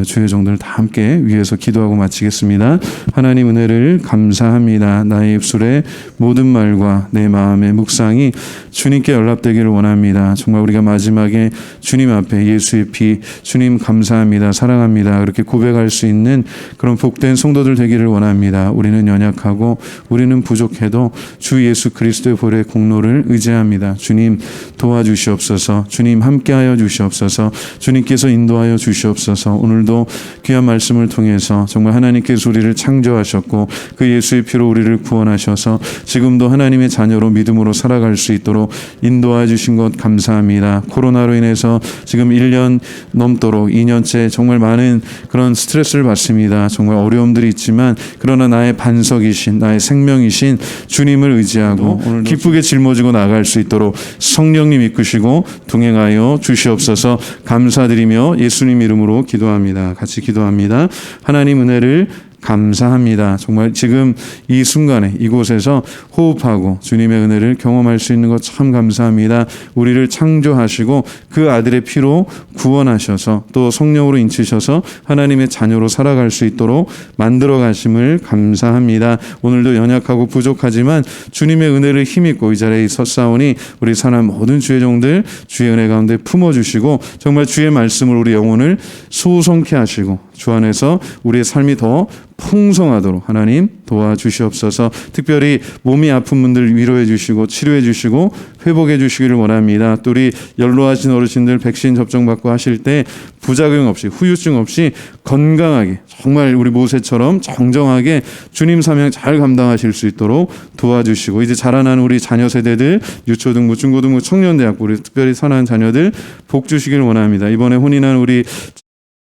Speaker 1: 주의 종들 다 함께 위해서 기도하고 마치겠습니다. 하나님 은혜를 감사합니다. 나의 입술의 모든 말과 내 마음의 묵상이 주님께 연락되기를 원합니다. 정말 우리가 마지막에 주님 앞에 예수의 피, 주님 감사합니다, 사랑합니다, 그렇게 고백할 수 있는 그런 복된 성도들 되기를 원합니다. 우리는 연약하고 우리는 부족해도 주 예수 그리스도의 보혈의 공로를 의지합니다. 주님 도와주시옵소서. 주님 함께하여 주시옵소서. 주님께서 인도하여 주시옵소서. 오늘도 귀한 말씀을 통해서 정말 하나님께서 우리를 창조하셨고 그 예수의 피로 우리를 구원하셔서 지금도 하나님의 자녀로 믿음으로 살아갈 수 있도록 인도해 주신 것 감사합니다. 코로나로 인해서 지금 1년 넘도록 2년째 정말 많은 그런 스트레스를 받습니다. 정말 어려움들이 있지만 그러나 나의 반석이신, 나의 생명이신 주님을 의지하고 오늘도 기쁘게 짊어지고 나갈 수 있도록 성령님 이끄시고 동행하여 주시옵소서. 감사드리며 예수님 이름으로 기도합니다. 같이 기도합니다. 하나님 은혜를 감사합니다. 정말 지금 이 순간에 이곳에서 호흡하고 주님의 은혜를 경험할 수 있는 것 참 감사합니다. 우리를 창조하시고 그 아들의 피로 구원하셔서 또 성령으로 인치셔서 하나님의 자녀로 살아갈 수 있도록 만들어 가심을 감사합니다. 오늘도 연약하고 부족하지만 주님의 은혜를 힘입고 이 자리에 섰사오니 우리 사람 모든 주의 종들 주의 은혜 가운데 품어주시고 정말 주의 말씀을 우리 영혼을 소성케 하시고 주 안에서 우리의 삶이 더 풍성하도록 하나님 도와주시옵소서. 특별히 몸이 아픈 분들 위로해 주시고 치료해 주시고 회복해 주시기를 원합니다. 또 우리 연로하신 어르신들 백신 접종받고 하실 때 부작용 없이 후유증 없이 건강하게 정말 우리 모세처럼 정정하게 주님 사명 잘 감당하실 수 있도록 도와주시고 이제 자라나는 우리 자녀 세대들 유초등부, 중고등부, 청년대학부 우리 특별히 선한 자녀들 복 주시기를 원합니다. 이번에 혼인한 우리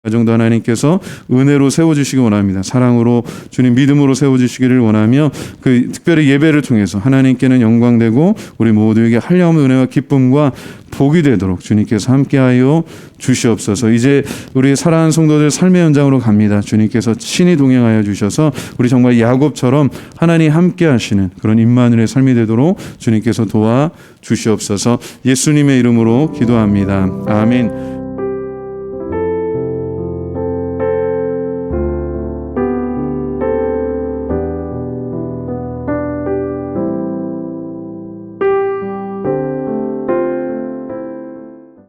Speaker 1: 가정도 하나님께서 은혜로 세워주시기 원합니다. 사랑으로 주님 믿음으로 세워주시기를 원하며 그 특별히 예배를 통해서 하나님께는 영광되고 우리 모두에게 한량없는 은혜와 기쁨과 복이 되도록 주님께서 함께하여 주시옵소서. 이제 우리 사랑하는 성도들 삶의 현장으로 갑니다. 주님께서 친히 동행하여 주셔서 우리 정말 야곱처럼 하나님 함께하시는 그런 임마누엘의 삶이 되도록 주님께서 도와 주시옵소서. 예수님의 이름으로 기도합니다. 아멘.